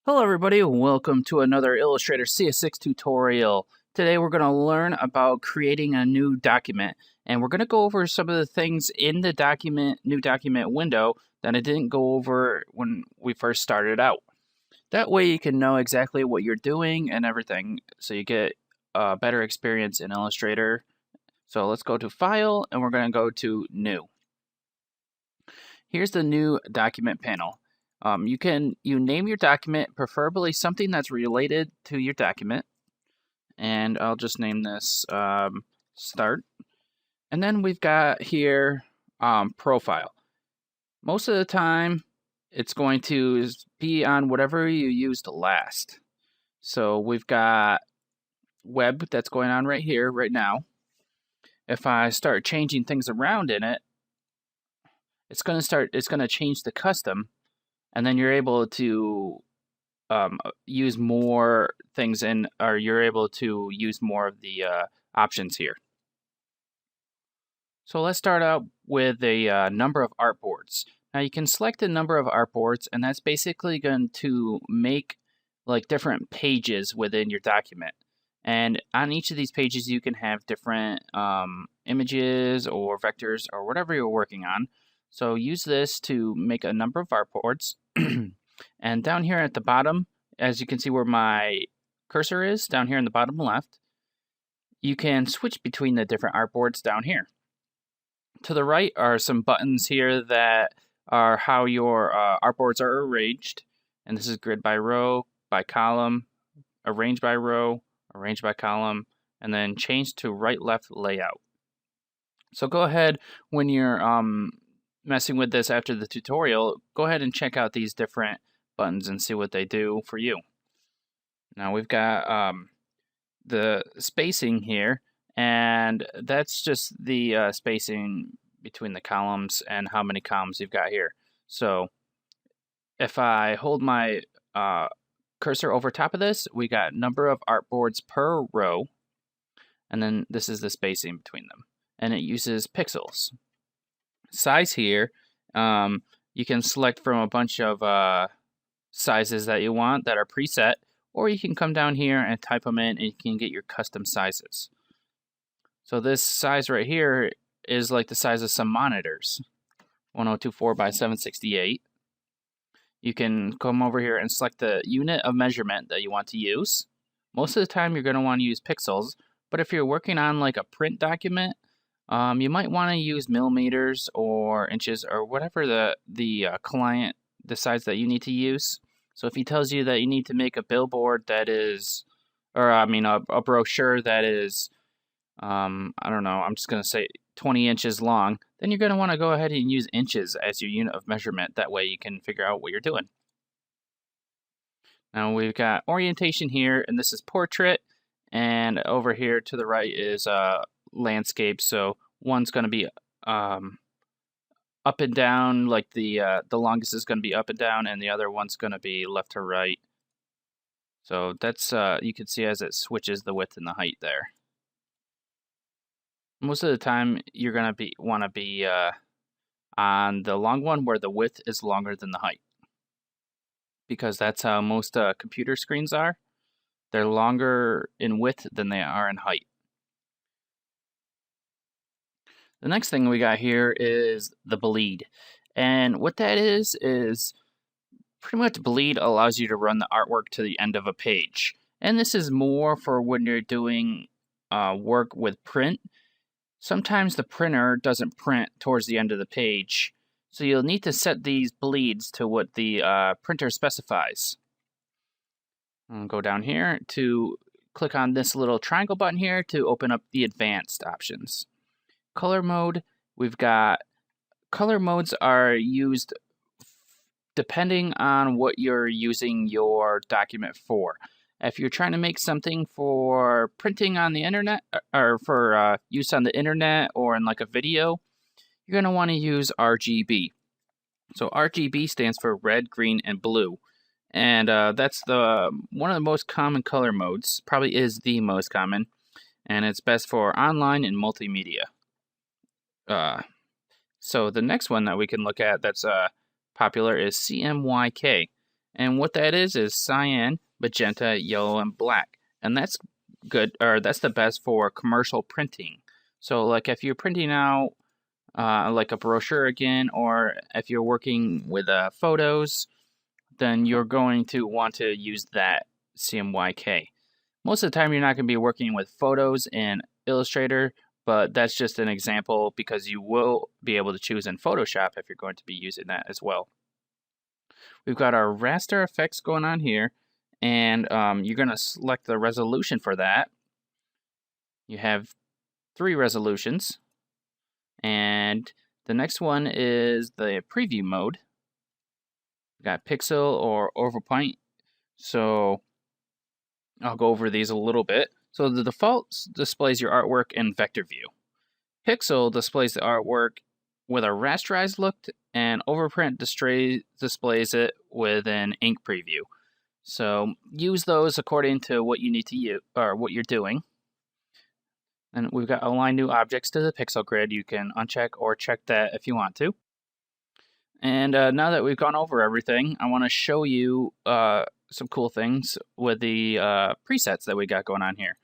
Hello everybody, welcome to another Illustrator CS6 tutorial. Today we're going to learn about creating a new document, and we're going to go over some of the things in the new document window that I didn't go over when we first started out. That way you can know exactly what you're doing and everything, so you get a better experience in Illustrator. So let's go to File, and we're going to go to New. Here's the new document panel. You name your document, preferably something that's related to your document, and I'll just name this Start. And then we've got here Profile. Most of the time, it's going to be on whatever you used last. So we've got Web that's going on right here, right now. If I start changing things around in it, it's going to change the custom. And then you're able to use more things or you're able to use more of the options here. So let's start out with a number of artboards. Now you can select a number of artboards, and that's basically going to make like different pages within your document. And on each of these pages, you can have different images or vectors or whatever you're working on. So use this to make a number of artboards. And down here at the bottom, as you can see where my cursor is, down here in the bottom left, you can switch between the different artboards down here. To the right are some buttons here that are how your artboards are arranged. And this is grid by row, by column, arrange by row, arrange by column, and then change to right-left layout. So go ahead when you're messing with this after the tutorial, go ahead and check out these different buttons and see what they do for you. Now we've got the spacing here, and that's just the spacing between the columns and how many columns you've got here. So if I hold my cursor over top of this, we got number of artboards per row, and then this is the spacing between them, and it uses pixels. Size here, you can select from a bunch of sizes that you want that are preset, or you can come down here and type them in and you can get your custom sizes. So this size right here is like the size of some monitors, 1024 by 768. You can come over here and select the unit of measurement that you want to use. Most of the time you're going to want to use pixels, but if you're working on like a print document, you might want to use millimeters or inches or whatever the client decides that you need to use. So if he tells you that you need to make a billboard that is, or a brochure that is, I don't know, I'm just going to say 20 inches long, then you're going to want to go ahead and use inches as your unit of measurement. That way you can figure out what you're doing. Now we've got orientation here, and this is portrait, and over here to the right is landscape. So one's going to be up and down, like the longest is going to be up and down, and the other one's going to be left to right. So that's you can see as it switches the width and the height there. Most of the time you're going to want to be on the long one where the width is longer than the height, because that's how most computer screens are. They're longer in width than they are in height. The next thing we got here is the bleed. And what that is pretty much bleed allows you to run the artwork to the end of a page. And this is more for when you're doing work with print. Sometimes the printer doesn't print towards the end of the page, so you'll need to set these bleeds to what the printer specifies. I'll go down here to click on this little triangle button here to open up the advanced options. Color mode, we've got color modes are used depending on what you're using your document for. If you're trying to make something for printing on the internet or for use on the internet or in like a video, you're going to want to use RGB. So RGB stands for red, green, and blue. And that's one of the most common color modes, probably is the most common, and it's best for online and multimedia. So the next one that we can look at that's popular is CMYK. And what that is cyan, magenta, yellow, and black. And that's good, or that's the best for commercial printing. So like if you're printing out like a brochure again, or if you're working with photos, then you're going to want to use that CMYK. Most of the time you're not going to be working with photos in Illustrator, but that's just an example because you will be able to choose in Photoshop if you're going to be using that as well. We've got our raster effects going on here, and you're going to select the resolution for that. You have 3 resolutions, and the next one is the preview mode. We've got pixel or overpoint, so I'll go over these a little bit. So the default displays your artwork in vector view. Pixel displays the artwork with a rasterized look, and overprint displays it with an ink preview. So use those according to what you need to use or what you're doing. And we've got align new objects to the pixel grid. You can uncheck or check that if you want to. And now that we've gone over everything, I want to show you some cool things with the presets that we got going on here.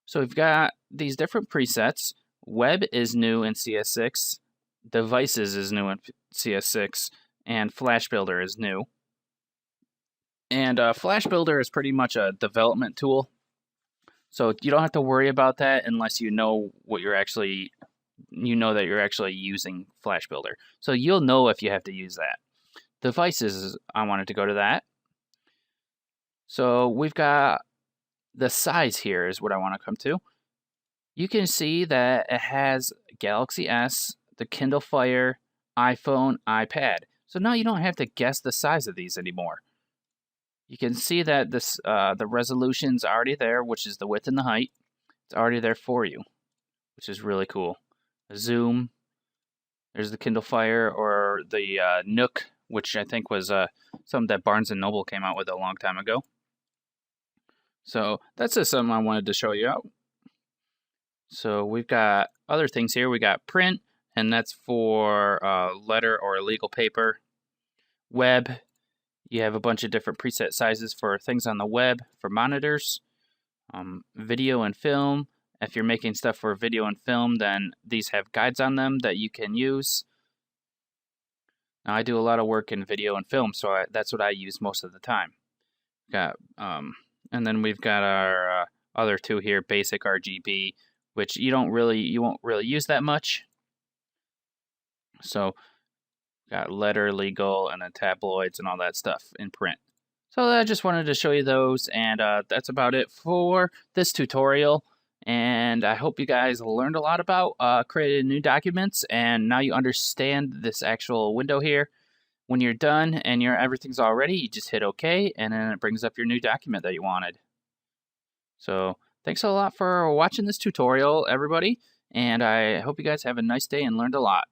So we've got these different presets. Web is new in CS6, Devices is new in CS6, and Flash Builder is new. And Flash Builder is pretty much a development tool, so you don't have to worry about that unless you know what you're actually, that you're actually using Flash Builder. So you'll know if you have to use that. Devices, I wanted to go to that. So we've got the size here is what I want to come to. You can see that it has Galaxy S, the Kindle Fire, iPhone, iPad. So now you don't have to guess the size of these anymore. You can see that this the resolution's already there, which is the width and the height. It's already there for you, which is really cool. Zoom. There's the Kindle Fire, or the Nook, which I think was something that Barnes & Noble came out with a long time ago. So that's just something I wanted to show you out. So we've got other things here. We got print, and that's for letter or legal paper. Web, you have a bunch of different preset sizes for things on the web for monitors. Video and film, if you're making stuff for video and film, then these have guides on them that you can use. Now I do a lot of work in video and film, so that's what I use most of the time. And then we've got our other two here, basic RGB, which you won't really use that much. So got letter, legal, and then tabloids and all that stuff in print. So I just wanted to show you those, and that's about it for this tutorial. And I hope you guys learned a lot about creating new documents, and now you understand this actual window here. When you're done and everything's all ready, you just hit OK, and then it brings up your new document that you wanted. So thanks a lot for watching this tutorial, everybody, and I hope you guys have a nice day and learned a lot.